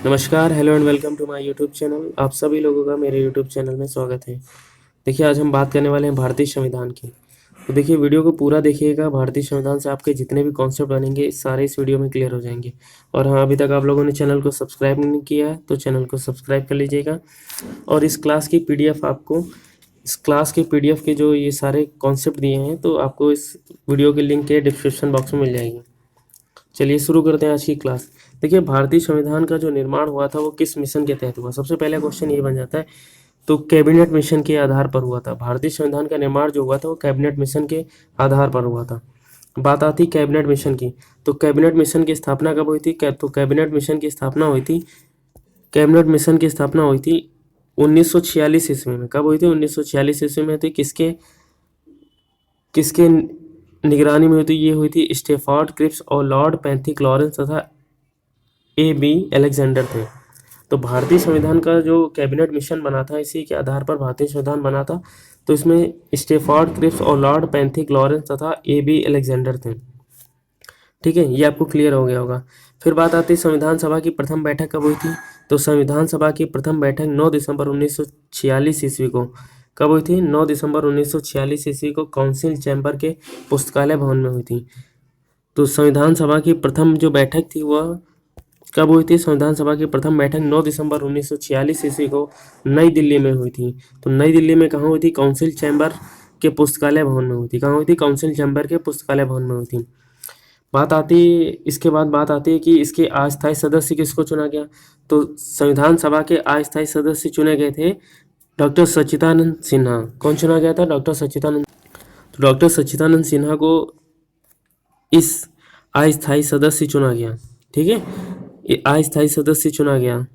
नमस्कार, hello and welcome to my YouTube channel. आप सभी लोगों का मेरे यूट्यूब चैनल में स्वागत है। देखिए, आज हम बात करने वाले हैं भारतीय संविधान की। तो देखिए, वीडियो को पूरा देखिएगा। भारतीय संविधान से आपके जितने भी कॉन्सेप्ट बनेंगे सारे इस वीडियो में क्लियर हो जाएंगे। और हाँ, अभी तक आप लोगों ने चैनल को सब्सक्राइब नहीं किया है तो चैनल को सब्सक्राइब कर लीजिएगा। और इस क्लास की पीडीएफ आपको इस क्लास के पीडीएफ के जो ये सारे कॉन्सेप्ट दिए हैं तो आपको इस वीडियो के लिंक के डिस्क्रिप्शन बॉक्स में मिल जाएगी। चलिए शुरू करते हैं आज की क्लास। देखिए, भारतीय संविधान का जो निर्माण हुआ था वो किस मिशन के तहत हुआ। सबसे पहले क्वेश्चन ये बन जाता है, तो कैबिनेट मिशन के आधार पर हुआ था। भारतीय संविधान का निर्माण जो हुआ था वो कैबिनेट मिशन के आधार पर हुआ था। बात आती कैबिनेट मिशन की, तो कैबिनेट मिशन की स्थापना कब हुई थी? तो कैबिनेट मिशन की स्थापना हुई थी कैबिनेट मिशन की स्थापना हुई थी 1946 ईस्वी में। कब हुई थी? 1946 ईस्वी में। थी किसके किसके निगरानी में हुई थी? ये हुई थी स्टेफर्ड क्रिप्स और लॉर्ड पैंथिक लॉरेंस तथा A.B. अलेक्जेंडर थे। तो भारतीय संविधान का जो कैबिनेट मिशन बना था इसी के आधार पर भारतीय संविधान बना था। तो इसमें स्टेफर्ड क्रिप्स और लॉर्ड पैंथिक लॉरेंस तथा A.B. अलेक्जेंडर थे। ठीक है, ये आपको क्लियर हो गया होगा। फिर बात आती है संविधान सभा की प्रथम बैठक कब हुई थी? तो संविधान सभा की प्रथम बैठक 9 दिसंबर 1946 ईस्वी को। कब हुई थी? 9 दिसंबर 1946 ईस्वी को काउंसिल चैम्बर के पुस्तकालय भवन में हुई थी। तो संविधान सभा की प्रथम जो बैठक थी वह कब हुई थी? संविधान सभा की प्रथम बैठक 9 दिसंबर 1946 ईस्वी को नई दिल्ली में हुई थी। तो नई दिल्ली में कहाँ हुई थी? काउंसिल चैम्बर के पुस्तकालय भवन में हुई थी। कहाँ हुई थी? काउंसिल चैम्बर के पुस्तकालय भवन में हुई थी। इसके बाद बात आती है कि इसके अस्थायी सदस्य किसको चुना गया। तो संविधान सभा के अस्थायी सदस्य चुने गए थे डॉक्टर सच्चिदानंद सिन्हा। कौन चुना गया था? डॉक्टर सच्चिदानंद। तो डॉक्टर सच्चिदानंद सिन्हा को इस अस्थायी सदस्य चुना गया। ठीक है, ये अस्थायी सदस्य चुना गया,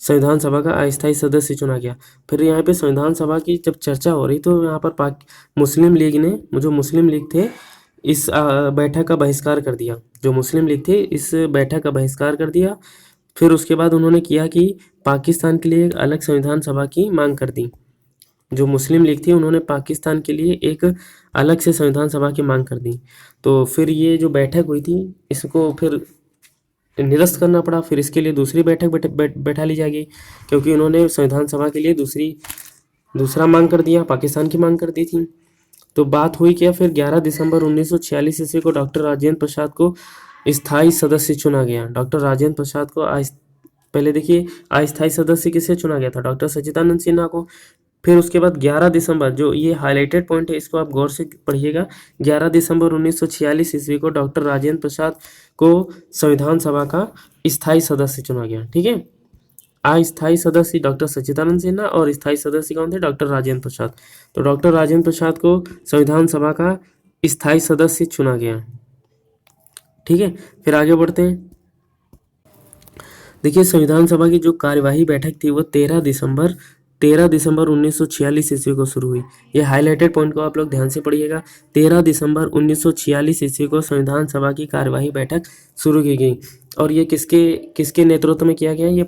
संविधान सभा का अस्थायी सदस्य चुना गया। फिर यहाँ पे संविधान सभा की जब चर्चा हो रही तो यहाँ पर मुस्लिम लीग ने, जो मुस्लिम लीग थे, इस बैठक का बहिष्कार कर दिया। जो मुस्लिम लीग थे इस बैठक का बहिष्कार कर दिया। फिर उसके बाद उन्होंने किया कि पाकिस्तान के लिए एक अलग संविधान सभा की मांग कर दी। जो मुस्लिम लीग थी उन्होंने पाकिस्तान के लिए एक अलग से संविधान सभा की मांग कर दी। तो फिर ये जो बैठक हुई थी इसको फिर निरस्त करना पड़ा। फिर इसके लिए दूसरी बैठक बैठा ली जाएगी, क्योंकि उन्होंने संविधान सभा के लिए दूसरा मांग कर दिया, पाकिस्तान की मांग कर दी थी। तो बात हुई क्या? फिर 11 दिसंबर 1946 ईस्वी को डॉक्टर राजेंद्र प्रसाद को स्थायी सदस्य चुना गया। डॉक्टर राजेंद्र प्रसाद को पहले देखिए, अस्थायी सदस्य किसे चुना गया था? डॉक्टर सच्चिदानंद सिन्हा को। फिर उसके बाद 11 दिसंबर, जो ये हाईलाइटेड पॉइंट है इसको आप गौर से पढ़िएगा, 11 दिसंबर 1946 ईस्वी को डॉक्टर राजेंद्र प्रसाद को संविधान सभा का स्थायी सदस्य चुना गया। ठीक है, अस्थायी सदस्य डॉक्टर सच्चिदानंद सिन्हा और स्थायी सदस्य कौन थे? डॉक्टर राजेंद्र प्रसाद। तो डॉक्टर राजेंद्र प्रसाद को संविधान सभा का स्थायी सदस्य चुना गया। ठीक है, फिर आगे बढ़ते हैं। देखिए, संविधान सभा की जो कार्यवाही बैठक थी वो 13 दिसंबर 1946 ईस्वी को शुरू हुई। ये हाईलाइटेड पॉइंट को आप लोग ध्यान से पढ़िएगा। 13 दिसंबर 1946 ईस्वी को संविधान सभा की कार्यवाही बैठक शुरू की गई। और ये किसके किसके नेतृत्व में किया गया? ये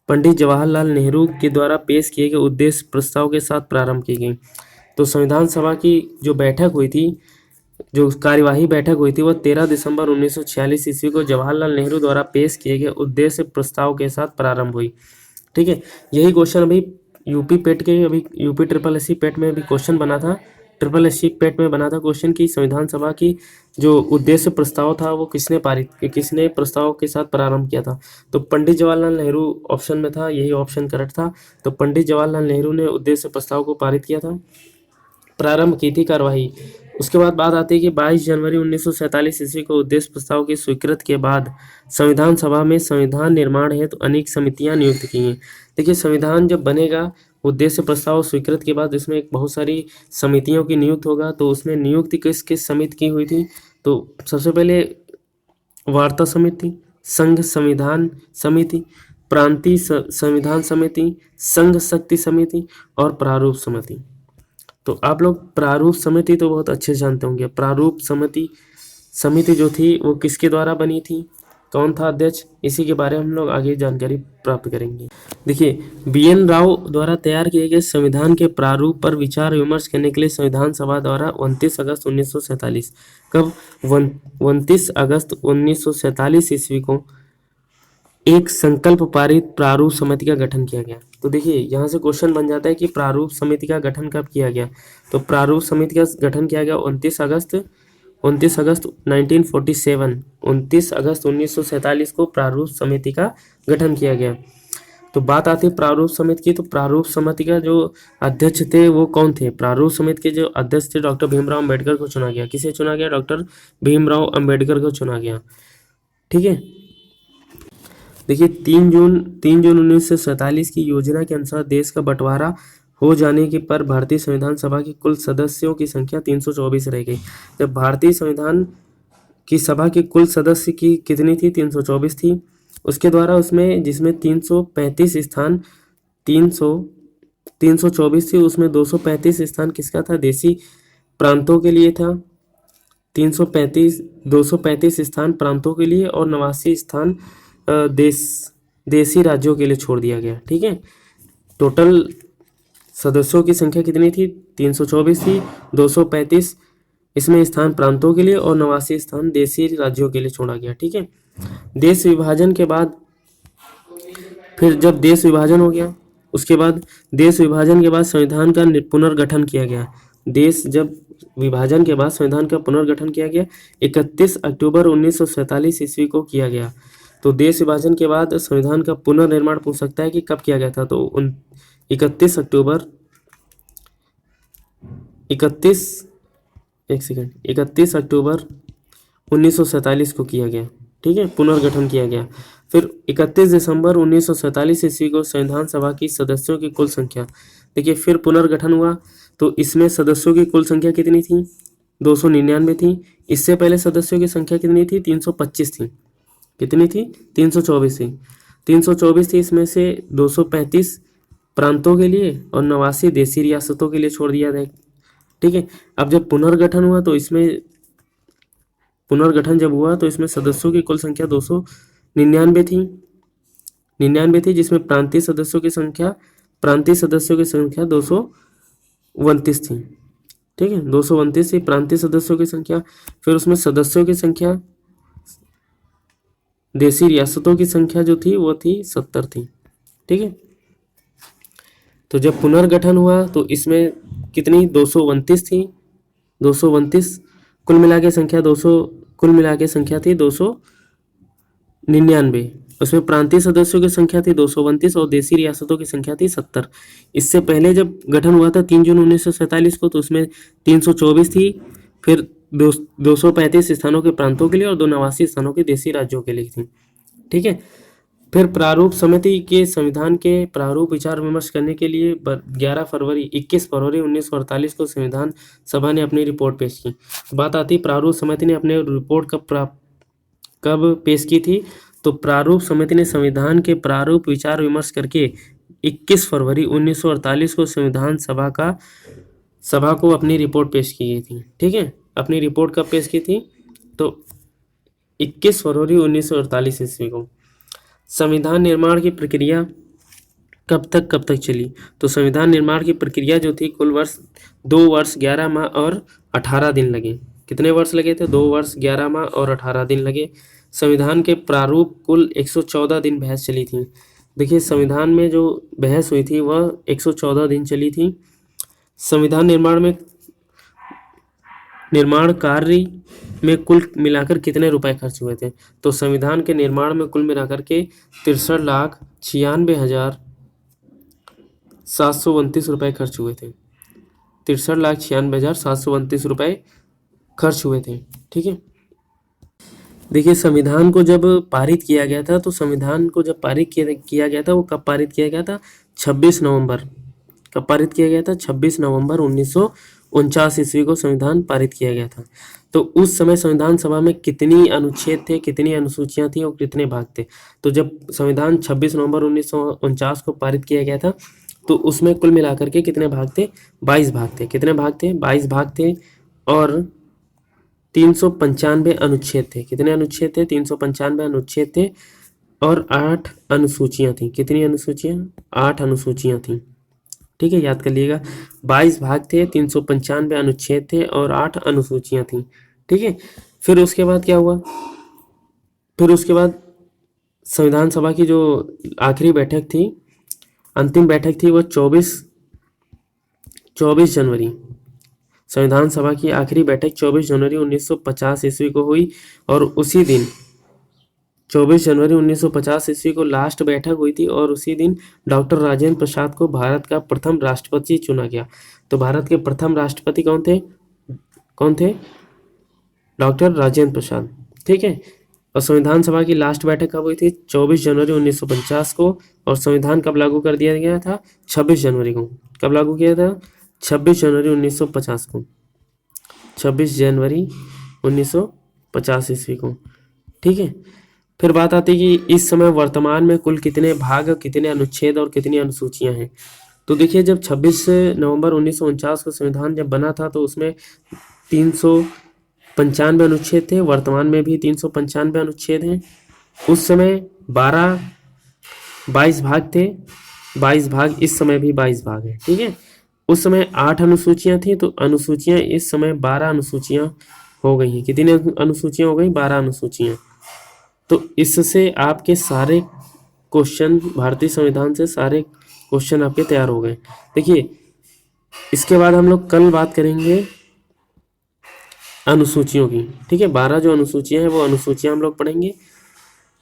पंडित जवाहरलाल नेहरू के द्वारा पेश किए गए उद्देश्य प्रस्ताव के साथ प्रारंभ की गई। तो संविधान सभा की जो बैठक हुई थी, जो कार्यवाही बैठक हुई थी, वो 13 दिसंबर 1946 ईस्वी को जवाहरलाल नेहरू द्वारा पेश किए गए उद्देश्य प्रस्ताव के साथ प्रारंभ हुई। ठीक है, यही क्वेश्चन अभी यूपी ट्रिपल एससी पेट में अभी क्वेश्चन बना था। ट्रिपल एससी पेट में बना था क्वेश्चन कि संविधान सभा की जो उद्देश्य प्रस्ताव था वो किसने प्रस्ताव के साथ प्रारंभ किया था? तो पंडित जवाहरलाल नेहरू ऑप्शन में था, यही ऑप्शन करेक्ट था। तो पंडित जवाहरलाल नेहरू ने उद्देश्य प्रस्ताव को पारित किया था, प्रारंभ की थी कार्यवाही। उसके बाद बात आती है कि 22 जनवरी 1947 ईस्वी को उद्देश्य प्रस्ताव की स्वीकृति के बाद संविधान सभा में संविधान निर्माण हेतु अनेक समितियां नियुक्त की हैं। देखिए, संविधान जब बनेगा उद्देश्य प्रस्ताव स्वीकृत के बाद इसमें एक बहुत सारी समितियों की नियुक्त होगा। तो उसमें नियुक्ति किस किस समिति की हुई थी? तो सबसे पहले वार्ता समिति, संघ संविधान समिति, प्रांतीय संविधान समिति, संघ शक्ति समिति और प्रारूप समिति। तो आप लोग प्रारूप समिति तो बहुत अच्छे से जानते होंगे। प्रारूप समिति जो थी वो किसके द्वारा बनी थी? कौन था अध्यक्ष, इसी के बारे में हम लोग आगे जानकारी प्राप्त करेंगे। देखिए, BN राव द्वारा तैयार किए गए संविधान के प्रारूप पर विचार विमर्श करने के लिए संविधान सभा द्वारा 29 अगस्त 1947 कब 29 अगस्त 1947 ईस्वी को एक संकल्प पारित प्रारूप समिति का गठन किया गया। तो देखिए, यहाँ से क्वेश्चन बन जाता है कि प्रारूप समिति का गठन कब किया गया। तो प्रारूप समिति का गठन किया गया 29 अगस्त 1947, 29 अगस्त 1947 को प्रारूप समिति का गठन किया गया। तो बात आती है प्रारूप समिति की। तो प्रारूप समिति का जो अध्यक्ष थे वो कौन थे? प्रारूप समिति के जो अध्यक्ष थे डॉक्टर भीमराव अंबेडकर को चुना गया। किसे चुना गया? डॉक्टर भीमराव अंबेडकर को चुना गया। ठीक है, देखिए 3 जून 1947 की योजना के अनुसार देश का बंटवारा हो जाने के पर भारतीय संविधान सभा की कुल सदस्यों की संख्या 324 रह गई। जब भारतीय संविधान की सभा के कुल सदस्य की कितनी थी? 324 थी। उसके द्वारा उसमें जिसमें 335 स्थान 324 थी, उसमें 235 स्थान किसका था? देशी प्रांतों के लिए था। 235 स्थान प्रांतों के लिए और 89 स्थान देशी राज्यों के लिए छोड़ दिया गया। ठीक है, टोटल सदस्यों की संख्या कितनी थी? 324 थी। 235 इसमें स्थान प्रांतों के लिए और 89 स्थान देशी राज्यों के लिए छोड़ा गया। ठीक है, देश विभाजन के बाद फिर जब देश विभाजन हो गया, उसके बाद देश विभाजन के बाद संविधान का पुनर्गठन किया गया। देश जब विभाजन के बाद संविधान का पुनर्गठन किया गया 31 अक्टूबर 1947 ईस्वी को किया गया। तो देश विभाजन के बाद संविधान का पुनर्निर्माण पूछ सकता है कि कब किया गया था। तो 31 अक्टूबर 1947 को किया गया। ठीक है, पुनर्गठन किया गया। फिर 31 दिसंबर 1947 ईस्वी को संविधान सभा की सदस्यों की कुल संख्या, देखिए फिर पुनर्गठन हुआ तो इसमें सदस्यों की कुल संख्या कितनी थी? 299 थी। इससे पहले सदस्यों की संख्या कितनी थी? 325 थी। कितनी थी? 324 थी। 324 थी, इसमें से 235 प्रांतों के लिए और 89 देशी रियासतों के लिए छोड़ दिया गया। ठीक है, अब जब पुनर्गठन हुआ तो इसमें सदस्यों की कुल संख्या 299 थी 99 थी, जिसमें प्रांतीय सदस्यों की संख्या 229 थी। ठीक है, 229 थी प्रांतीय सदस्यों की संख्या। फिर उसमें सदस्यों की संख्या, देशी रियासतों की संख्या जो थी वो थी 70 थी। ठीक है, तो जब पुनर्गठन हुआ तो इसमें कितनी 229 थी। 229 कुल मिला के संख्या थी 299। उसमें प्रांतीय सदस्यों की संख्या थी 229 और देशी रियासतों की संख्या थी 70। इससे पहले जब गठन हुआ था 3 जून 1947 को तो उसमें 324 थी। फिर 235 स्थानों के प्रांतों के लिए और 289 स्थानों के देशी राज्यों के लिए थी। ठीक है, फिर प्रारूप समिति के संविधान के प्रारूप विचार विमर्श करने के लिए 21 फरवरी 1948 को संविधान सभा ने अपनी रिपोर्ट पेश की। बात आती प्रारूप समिति ने अपने रिपोर्ट कब पेश की थी? तो प्रारूप समिति ने संविधान के प्रारूप विचार विमर्श करके 21 फरवरी 1948 को संविधान सभा को अपनी रिपोर्ट पेश की गई थी। ठीक है, अपनी रिपोर्ट कब पेश की थी? तो 21 फरवरी 1948 ईस्वी को। संविधान निर्माण की प्रक्रिया कब तक चली? तो संविधान निर्माण की प्रक्रिया जो थी कुल 2 वर्ष 11 माह और 18 दिन लगे। कितने वर्ष लगे थे? 2 वर्ष 11 माह और 18 दिन लगे। संविधान के प्रारूप कुल 114 दिन बहस चली थी। देखिए, संविधान में जो बहस हुई थी वह 114 दिन चली थी। संविधान निर्माण कार्य में कुल मिलाकर कितने रुपए खर्च हुए थे? तो संविधान के निर्माण में कुल मिलाकर के 63,96,729 रुपए खर्च हुए थे। 63,96,729 रुपए खर्च हुए थे। ठीक है, देखिए संविधान को जब पारित किया गया था तो संविधान को जब पारित किया गया था वो कब पारित किया गया था? 26 नवंबर। कब पारित किया गया था? 26 नवंबर 1949 ईस्वी को संविधान पारित किया गया था। तो उस समय संविधान सभा में कितनी अनुच्छेद थे, कितनी अनुसूचियां थी और कितने भाग थे? तो जब संविधान 26 नवंबर 1949 को पारित किया गया था तो उसमें कुल मिलाकर के कितने भाग थे? 22 भाग थे। कितने भाग थे? 22 भाग थे और 395 अनुच्छेद थे। कितने अनुच्छेद थे? 395 अनुच्छेद थे और 8 अनुसूचियां थी। कितनी अनुसूचियां? 8 अनुसूचियां थी। ठीक है, याद कर लीजिएगा। 22 भाग थे, 395 अनुच्छेद थे और 8 अनुसूचियां थी। ठीक है, फिर उसके बाद क्या हुआ? फिर उसके बाद संविधान सभा की जो आखिरी बैठक थी, अंतिम बैठक थी, वो 24 जनवरी, संविधान सभा की आखिरी बैठक 24 जनवरी 1950 ईस्वी को हुई और उसी दिन 24 जनवरी 1950 ईस्वी को लास्ट बैठक हुई थी और उसी दिन डॉक्टर राजेंद्र प्रसाद को भारत का प्रथम राष्ट्रपति चुना गया। तो भारत के प्रथम राष्ट्रपति कौन थे? डॉक्टर राजेंद्र प्रसाद। ठीक है, और संविधान सभा की लास्ट बैठक कब हुई थी? 24 जनवरी 1950 को। और संविधान कब लागू कर दिया गया था? 26 जनवरी को। कब लागू किया था? 26 जनवरी 1950 को। 26 जनवरी 1950 ईस्वी को। ठीक है, फिर बात आती है कि इस समय वर्तमान में कुल कितने भाग, कितने अनुच्छेद और कितनी अनुसूचियां हैं। तो देखिए, जब 26 नवंबर 1949 को संविधान जब बना था तो उसमें 395 अनुच्छेद थे। वर्तमान में भी 395 अनुच्छेद हैं। उस समय 22 भाग थे, 22 भाग, इस समय भी 22 भाग हैं। ठीक है, उस समय 8 अनुसूचियां थी, तो अनुसूचियां इस समय 12 अनुसूचियां हो गई हैं। कितनी अनुसूचियां हो गई? 12 अनुसूचियां। तो इससे आपके सारे क्वेश्चन, भारतीय संविधान से सारे क्वेश्चन आपके तैयार हो गए। देखिए, इसके बाद हम लोग कल बात करेंगे अनुसूचियों की। ठीक है, 12 जो अनुसूचियां हैं वो अनुसूचियां हम लोग पढ़ेंगे।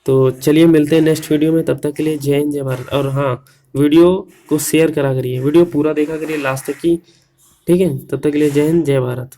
तो चलिए मिलते हैं नेक्स्ट वीडियो में, तब तक के लिए जय हिंद जय भारत। और हाँ, वीडियो को शेयर करा करिए, वीडियो पूरा देखा करिए लास्ट तक की। ठीक है, तब तक के लिए जय हिंद जय भारत।